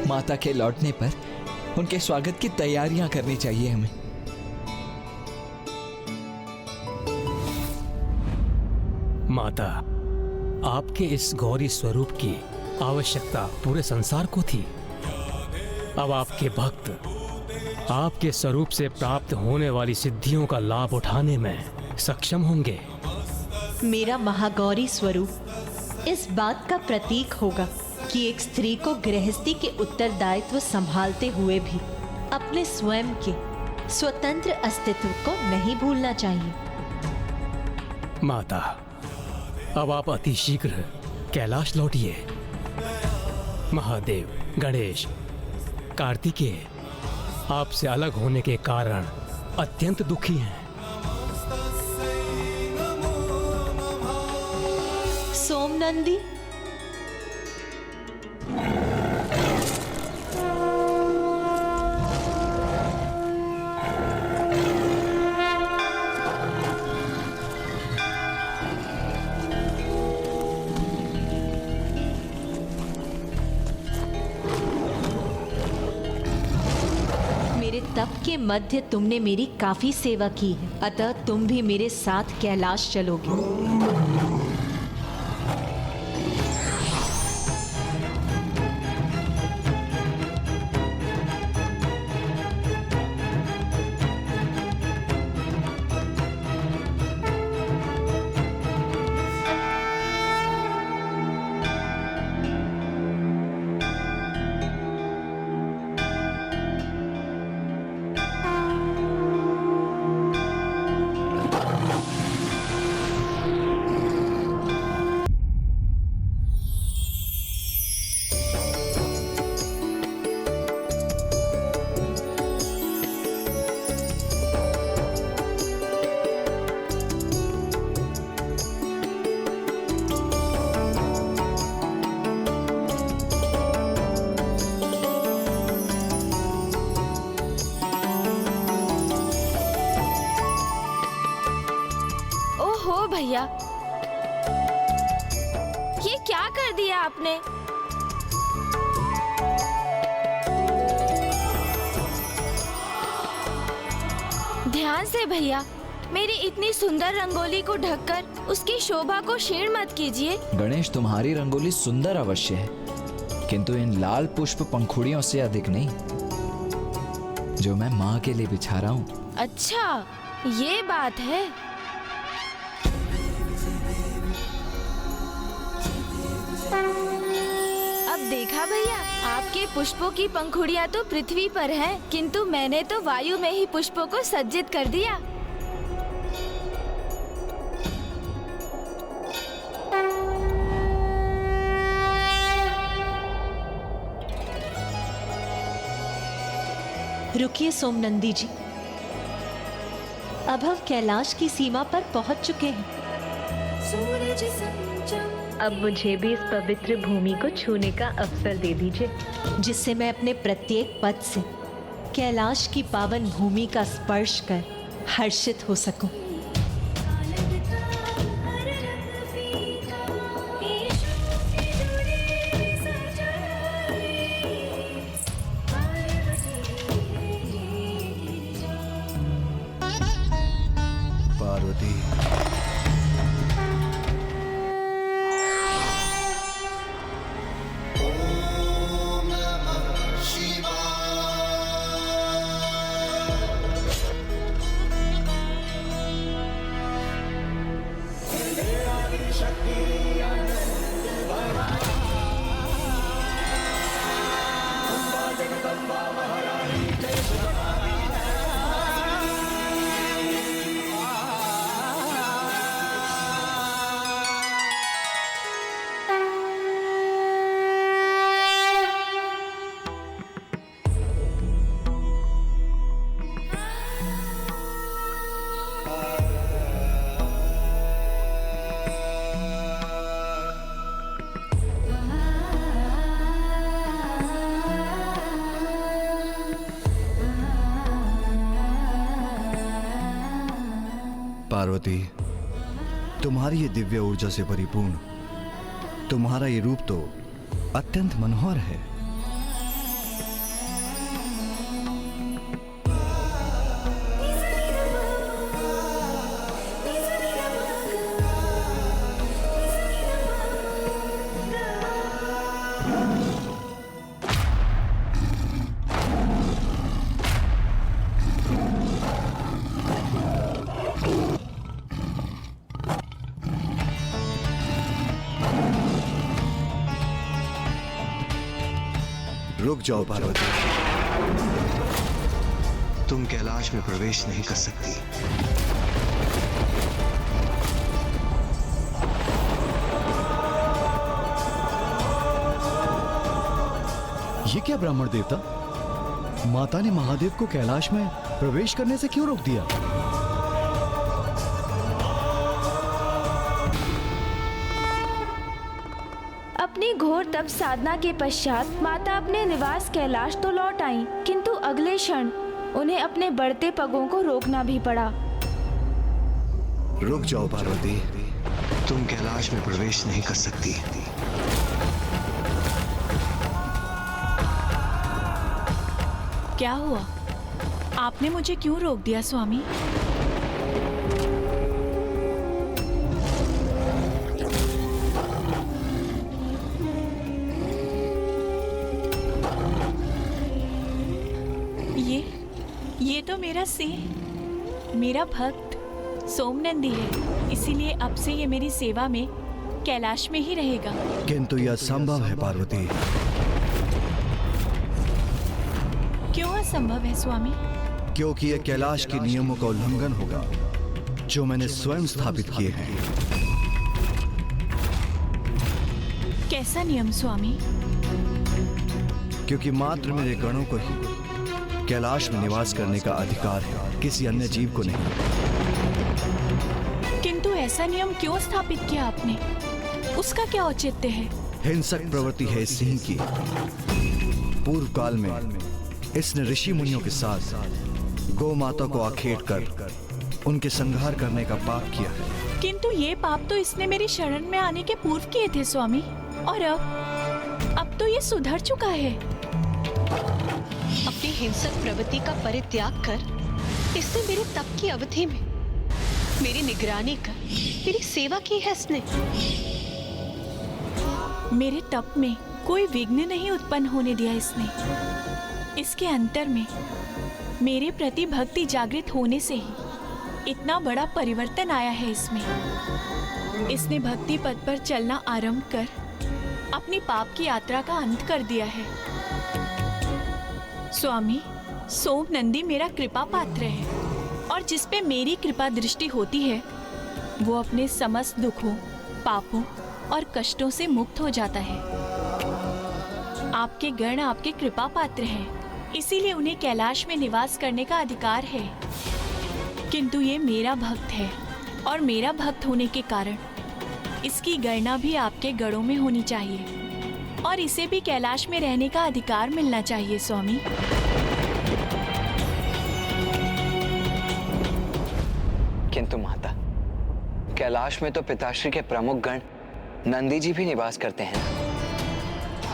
माता के लौटने पर उनके स्वागत की तैयारियां करनी चाहिए हमें। माता, आपके इस गौरी स्वरूप की आवश्यकता पूरे संसार को थी। अब आपके भक्त आपके स्वरूप से प्राप्त होने वाली सिद्धियों का लाभ उठाने में सक्षम होंगे। मेरा महागौरी स्वरूप इस बात का प्रतीक होगा कि एक स्त्री को गृहस्थी के उत्तरदायित्व संभालते हुए भी अपने स्वयं के स्वतंत्र अस्तित्व को नहीं भूलना चाहिए। माता, अब आप अति शीघ्र कैलाश लौटिए। महादेव, गणेश, कार्तिकेय आपसे अलग होने के कारण अत्यंत दुखी हैं। सोमनंदी, तप के मध्य तुमने मेरी काफी सेवा की है, अतः तुम भी मेरे साथ कैलाश चलोगे। भैया, ये क्या कर दिया आपने? ध्यान से भैया, मेरी इतनी सुंदर रंगोली को ढककर उसकी शोभा को क्षीण मत कीजिए। गणेश, तुम्हारी रंगोली सुंदर अवश्य है, किंतु इन लाल पुष्प पंखुड़ियों से अधिक नहीं, जो मैं माँ के लिए बिछा रहा हूँ। अच्छा, ये बात है। अब देखा भैया, आपके पुष्पों की पंखुड़ियाँ तो पृथ्वी पर हैं, किंतु मैंने तो वायु में ही पुष्पों को सज्जित कर दिया। रुकिए सोमनंदी जी, अब हम कैलाश की सीमा पर पहुंच चुके हैं। अब मुझे भी इस पवित्र भूमि को छूने का अवसर दे दीजिए, जिससे मैं अपने प्रत्येक पद से कैलाश की पावन भूमि का स्पर्श कर हर्षित हो सकूं। पार्वती, पार्वती, तुम्हारी ये दिव्य ऊर्जा से परिपूर्ण तुम्हारा ये रूप तो अत्यंत मनोहर है। रुक जाओ पार्वती, तुम कैलाश में प्रवेश नहीं कर सकती। ये क्या ब्राह्मण देवता, माता ने महादेव को कैलाश में प्रवेश करने से क्यों रोक दिया? अपनी घोर तप साधना के पश्चात माता अपने निवास कैलाश तो लौट आईं, किंतु अगले क्षण उन्हें अपने बढ़ते पगों को रोकना भी पड़ा। रुक जाओ पार्वती, तुम कैलाश में प्रवेश नहीं कर सकती। क्या हुआ? आपने मुझे क्यों रोक दिया स्वामी? ये तो मेरा सिंह, मेरा भक्त सोमनंदी है, इसीलिए अब से ये मेरी सेवा में कैलाश में ही रहेगा। किंतु यह असंभव है पार्वती। क्यों असंभव है स्वामी? क्योंकि यह कैलाश के नियमों का उल्लंघन होगा जो मैंने स्वयं स्थापित किए हैं। कैसा नियम स्वामी? क्योंकि मात्र मेरे गणों को ही कैलाश में निवास करने का अधिकार है, किसी अन्य जीव को नहीं। किंतु ऐसा नियम क्यों स्थापित किया आपने? उसका क्या औचित्य है? हिंसक प्रवृत्ति है इस सिंह की। पूर्व काल में इसने ऋषि मुनियों के साथ गौ माता को आखेट कर उनके संहार करने का पाप किया है। किंतु ये पाप तो इसने मेरी शरण में आने के पूर्व किए थे स्वामी, और अब तो ये सुधर चुका है। अपनी हिंसक प्रवृत्ति का परित्याग कर इसने मेरे तप की अवधि में मेरी निगरानी कर मेरी सेवा की है इसने। मेरे तप में कोई विघ्न नहीं उत्पन्न होने दिया इसने। इसके अंतर में मेरे प्रति भक्ति जागृत होने से ही इतना बड़ा परिवर्तन आया है इसमें। इसने भक्ति पथ पर चलना आरंभ कर अपनी पाप की यात्रा का अंत कर दिया है। स्वामी, सोमनंदी मेरा कृपा पात्र है, और जिस पे मेरी कृपा दृष्टि होती है वो अपने समस्त दुखों, पापों और कष्टों से मुक्त हो जाता है। आपके गण आपके कृपा पात्र हैं, इसीलिए उन्हें कैलाश में निवास करने का अधिकार है। किंतु ये मेरा भक्त है, और मेरा भक्त होने के कारण इसकी गणना भी आपके गणों में होनी चाहिए, और इसे भी कैलाश में रहने का अधिकार मिलना चाहिए स्वामी। किंतु माता, कैलाश में तो पिताश्री के प्रमुख गण नंदी जी भी निवास करते हैं,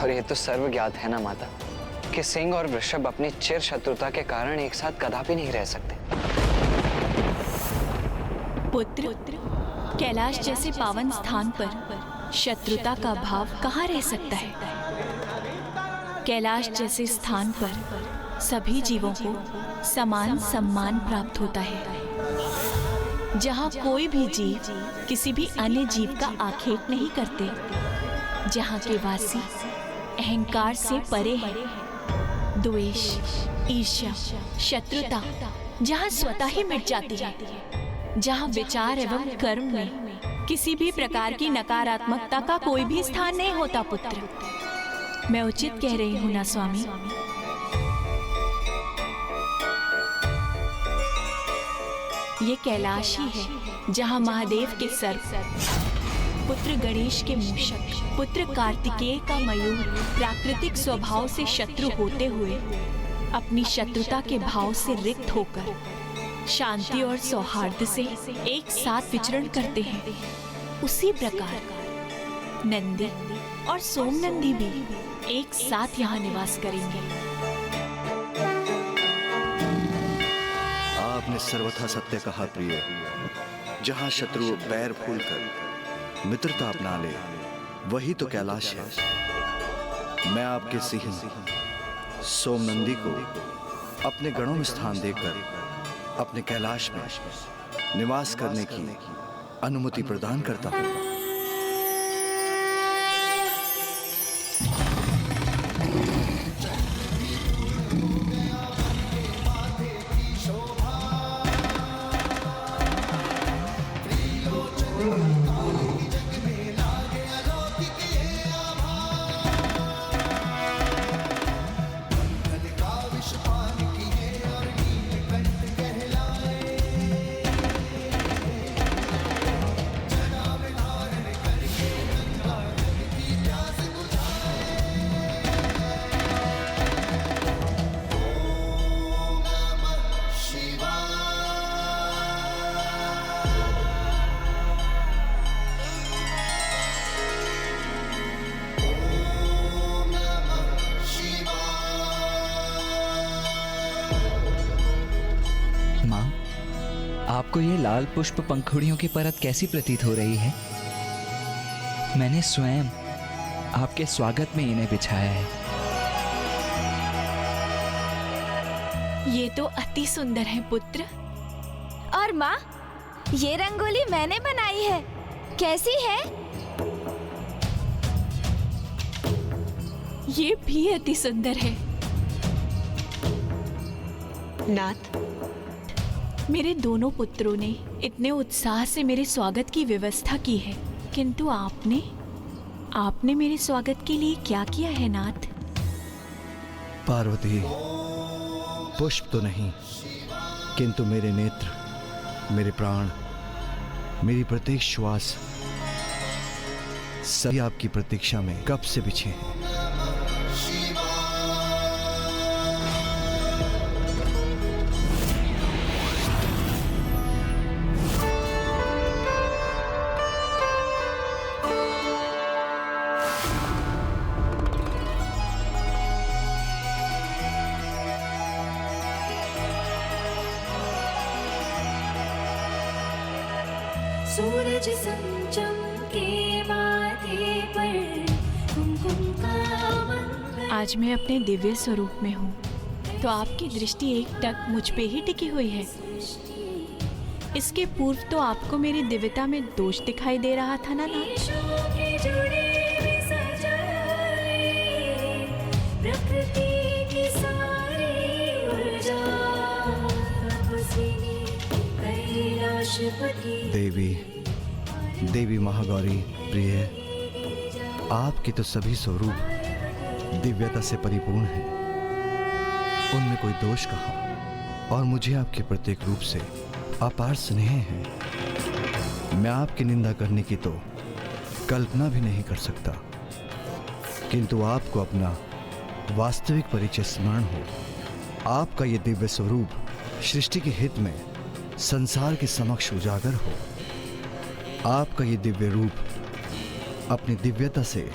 और ये तो सर्व ज्ञात है ना माता कि सिंह और वृषभ अपनी चिर शत्रुता के कारण एक साथ कदापि नहीं रह सकते। पुत्र, कैलाश जैसे पावन स्थान पर शत्रुता का भाव कहाँ रह सकता है? कैलाश जैसे स्थान पर सभी जीवों को समान सम्मान प्राप्त होता है, जहाँ कोई भी जीव किसी भी अन्य जीव का आखेट नहीं करते, जहाँ के वासी अहंकार से परे है, द्वेष, ईर्ष्या, शत्रुता जहाँ स्वतः ही मिट जाती है, जहाँ विचार एवं कर्म में किसी भी प्रकार की नकारात्मकता का कोई भी स्थान नहीं होता। पुत्र, मैं उचित कह रही हूँ ना स्वामी? ये कैलाश ही है जहाँ महादेव के सर्प, पुत्र गणेश के मूषक, पुत्र कार्तिकेय का मयूर प्राकृतिक स्वभाव से शत्रु होते हुए अपनी शत्रुता के भाव से रिक्त होकर शांति और सौहार्द से एक साथ विचरण करते हैं। उसी प्रकार नंदी और सोमनंदी भी एक साथ यहाँ निवास करेंगे। आपने सर्वथा सत्य कहा प्रिय। जहाँ शत्रु पैर फूलकर मित्रता अपना ले, वही तो कैलाश है। मैं आपके सिंह सोमनंदी को अपने गणों में स्थान देकर अपने कैलाश में निवास करने की अनुमति प्रदान करता हूँ। आपको ये लाल पुष्प पंखुड़ियों की परत कैसी प्रतीत हो रही है? मैंने स्वयं आपके स्वागत में इन्हें बिछाया है। ये तो अति सुंदर है पुत्र। और माँ, ये रंगोली मैंने बनाई है, कैसी है? ये भी अति सुंदर है। नाथ, मेरे दोनों पुत्रों ने इतने उत्साह से मेरे स्वागत की व्यवस्था की है, किंतु आपने मेरे स्वागत के लिए क्या किया है नाथ? पार्वती, पुष्प तो नहीं, किंतु मेरे नेत्र, मेरे प्राण, मेरी प्रत्येक श्वास सभी आपकी प्रतीक्षा में कब से बिछे हैं। सूरज चमके माथे पर कुमकुम का मंगल। आज मैं अपने दिव्य स्वरूप में हूँ, तो आपकी दृष्टि एकटक मुझ पे ही टिकी हुई है। इसके पूर्व तो आपको मेरी दिव्यता में दोष दिखाई दे रहा था ना नाथ? प्रकृति की सारी ऊर्जा देवी, देवी महागौरी प्रिय, आपके तो सभी स्वरूप दिव्यता से परिपूर्ण हैं। उनमें कोई दोष कहाँ? और मुझे आपके प्रत्येक रूप से अपार स्नेह है। मैं आपकी निंदा करने की तो कल्पना भी नहीं कर सकता, किंतु आपको अपना वास्तविक परिचय स्मरण हो, आपका ये दिव्य स्वरूप सृष्टि के हित में संसार के समक्ष उजागर हो। आपका ये दिव्य रूप अपनी दिव्यता से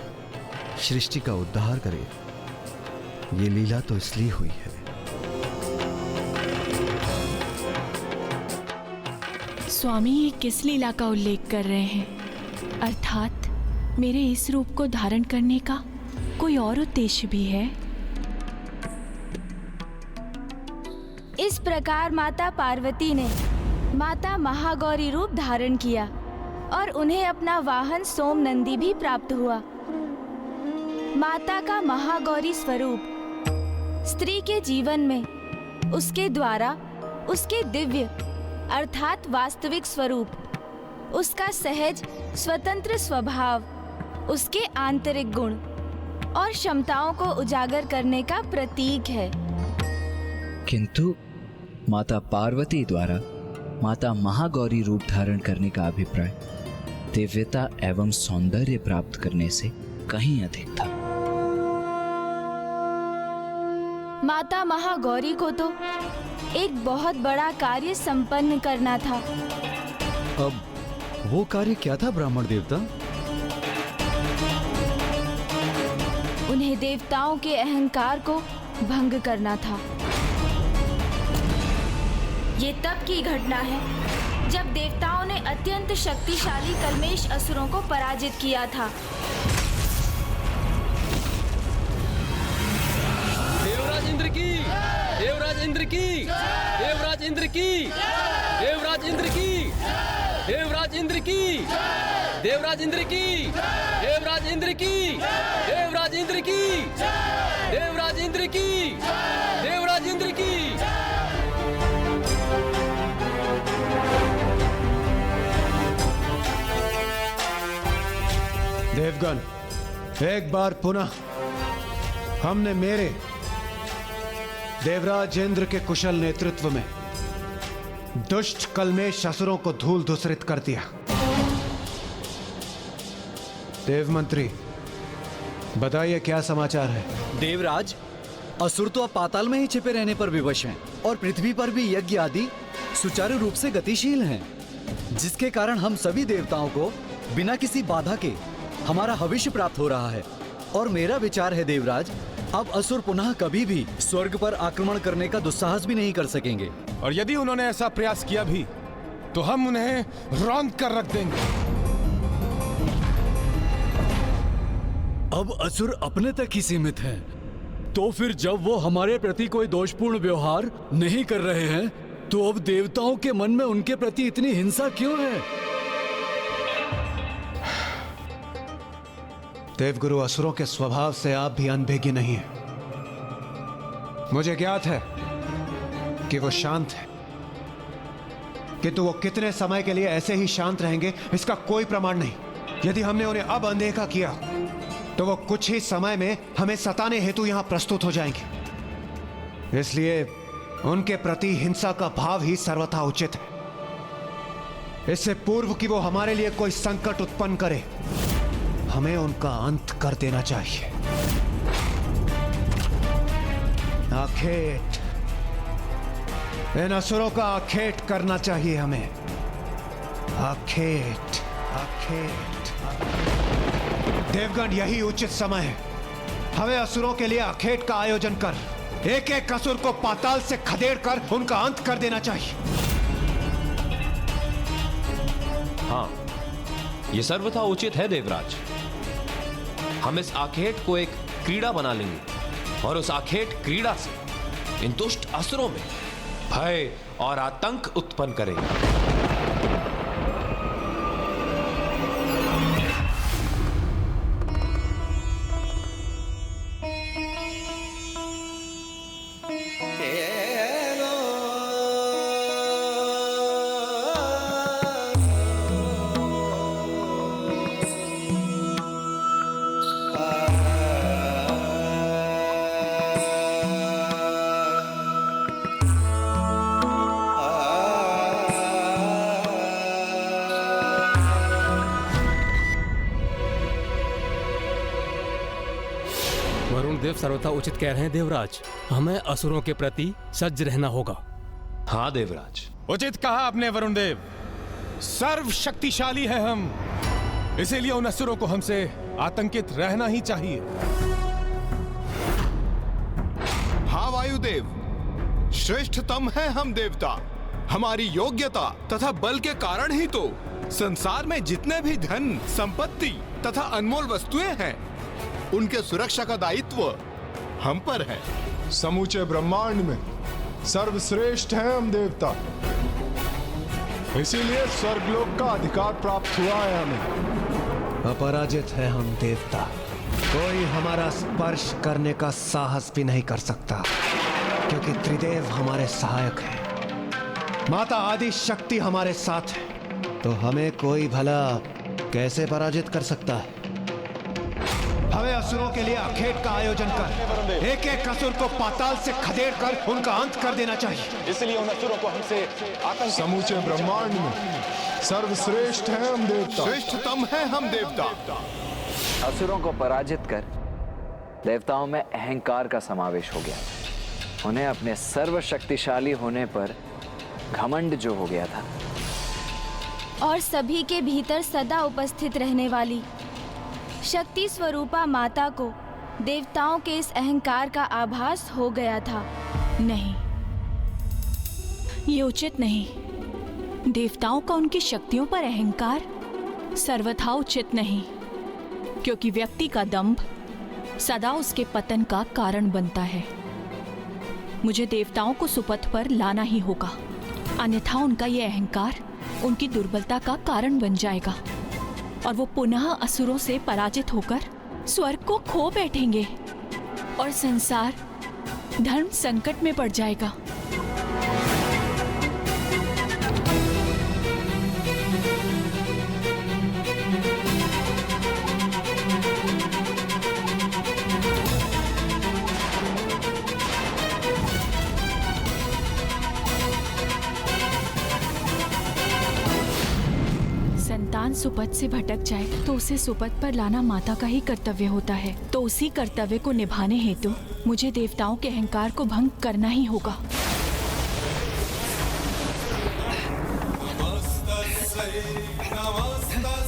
सृष्टि का उद्धार करे। ये लीला तो इसलिए हुई है। स्वामी, ये किस लीला का उल्लेख कर रहे हैं? अर्थात मेरे इस रूप को धारण करने का कोई और उद्देश्य भी है? इस प्रकार माता पार्वती ने माता महागौरी रूप धारण किया और उन्हें अपना वाहन सोम नंदी भी प्राप्त हुआ। माता का महागौरी स्वरूप स्त्री के जीवन में उसके द्वारा उसके दिव्य अर्थात वास्तविक स्वरूप, उसका सहज स्वतंत्र स्वभाव, उसके आंतरिक गुण और क्षमताओं को उजागर करने का प्रतीक है। किंतु माता पार्वती द्वारा माता महागौरी रूप धारण करने का अभिप्राय दिव्यता एवं सौंदर्य प्राप्त करने से कहीं अधिक था। माता महागौरी को तो एक बहुत बड़ा कार्य संपन्न करना था। अब वो कार्य क्या था ब्राह्मण देवता? उन्हें देवताओं के अहंकार को भंग करना था। ये तब की घटना है जब देवताओं ने अत्यंत शक्तिशाली कल्मेश असुरों को पराजित किया था। देवराज इंद्र की, देवराज इंद्र की, देवराज इंद्र की, देवराज इंद्र की, देवराज इंद्र की, देवराज इंद्र की, देवराज इंद्र की, देवराज इंद्र की, देवराज इंद्र की, देवराज इंद्र की। देवगण, एक बार पुनः हमने मेरे देवराज इंद्र के कुशल नेतृत्व में दुष्ट कल्मेश असुरों को धूल धूसरित कर दिया। देव मंत्री, बताइए क्या समाचार है? देवराज, असुर तो अब पाताल में ही छिपे रहने पर विवश हैं और पृथ्वी पर भी यज्ञ आदि सुचारू रूप से गतिशील हैं, जिसके कारण हम सभी देवताओं को बिना किसी बाधा के हमारा भविष्य प्राप्त हो रहा है। और मेरा विचार है देवराज, अब असुर पुनः कभी भी स्वर्ग पर आक्रमण करने का दुस्साहस भी नहीं कर सकेंगे। और यदि उन्होंने ऐसा प्रयास किया भी तो हम उन्हें रौंद कर रख देंगे। अब असुर अपने तक ही सीमित हैं। तो फिर जब वो हमारे प्रति कोई दोषपूर्ण व्यवहार नहीं कर रहे हैं, तो अब देवताओं के मन में उनके प्रति इतनी हिंसा क्यों है? देवगुरु, असुरों के स्वभाव से आप भी अनभिज्ञ नहीं हैं। मुझे ज्ञात है कि वो शांत है, किंतु वो कितने समय के लिए ऐसे ही शांत रहेंगे इसका कोई प्रमाण नहीं। यदि हमने उन्हें अब अनदेखा किया तो वो कुछ ही समय में हमें सताने हेतु यहां प्रस्तुत हो जाएंगे। इसलिए उनके प्रति हिंसा का भाव ही सर्वथा उचित है। इससे पूर्व कि वो हमारे लिए कोई संकट उत्पन्न करे, हमें उनका अंत कर देना चाहिए। आखेट, इन असुरों का आखेट करना चाहिए हमें। आखेट, आखेट। देवगण, यही उचित समय है। हमें असुरों के लिए आखेट का आयोजन कर एक एक असुर को पाताल से खदेड़ कर उनका अंत कर देना चाहिए। हाँ, ये सर्वथा उचित है देवराज। हम इस आखेट को एक क्रीड़ा बना लेंगे और उस आखेट क्रीड़ा से इन दुष्ट असुरों में भय और आतंक उत्पन्न करेंगे। वरुण देव सर्वथा उचित कह रहे हैं देवराज। हमें असुरों के प्रति सज्ज रहना होगा। हाँ देवराज, उचित कहा आपने वरुण देव। सर्व शक्तिशाली है हम, इसीलिए उन असुरों को हमसे आतंकित रहना ही चाहिए। हाँ वायुदेव, श्रेष्ठतम है हम देवता। हमारी योग्यता तथा बल के कारण ही तो संसार में जितने भी धन, संपत्ति तथा अनमोल वस्तुएं हैं, उनके सुरक्षा का दायित्व हम पर है। समूचे ब्रह्मांड में सर्वश्रेष्ठ है हम देवता, इसीलिए स्वर्गलोक का अधिकार प्राप्त हुआ है हमें। अपराजित है हम देवता, कोई हमारा स्पर्श करने का साहस भी नहीं कर सकता, क्योंकि त्रिदेव हमारे सहायक हैं। माता आदि शक्ति हमारे साथ है, तो हमें कोई भला कैसे पराजित कर सकता है? हमें असुरों के लिए आखेट का आयोजन कर एक एक असुर को पाताल से खदेड़ कर उनका अंत कर देना चाहिए। इसलिए उन असुरों को हमसे आतंक। समूचे ब्रह्मांड में सर्वश्रेष्ठ है हम देवता, श्रेष्ठतम है हम देवता। असुरों को पराजित कर देवताओं में अहंकार का समावेश हो गया। उन्हें अपने सर्वशक्तिशाली होने पर घमंड जो हो गया था, और सभी के भीतर सदा उपस्थित रहने वाली शक्ति स्वरूपा माता को देवताओं के इस अहंकार का आभास हो गया था। नहीं, ये उचित नहीं। देवताओं का उनकी शक्तियों पर अहंकार सर्वथा उचित नहीं, क्योंकि व्यक्ति का दंभ सदा उसके पतन का कारण बनता है। मुझे देवताओं को सुपथ पर लाना ही होगा, अन्यथा उनका ये अहंकार उनकी दुर्बलता का कारण बन जाएगा और वो पुनः असुरों से पराजित होकर स्वर्ग को खो बैठेंगे और संसार धर्म संकट में पड़ जाएगा। संतान सुपथ से भटक जाए तो उसे सुपथ पर लाना माता का ही कर्तव्य होता है। तो उसी कर्तव्य को निभाने हेतु मुझे देवताओं के अहंकार को भंग करना ही होगा। नमस्तस्यै नमस्तस्यै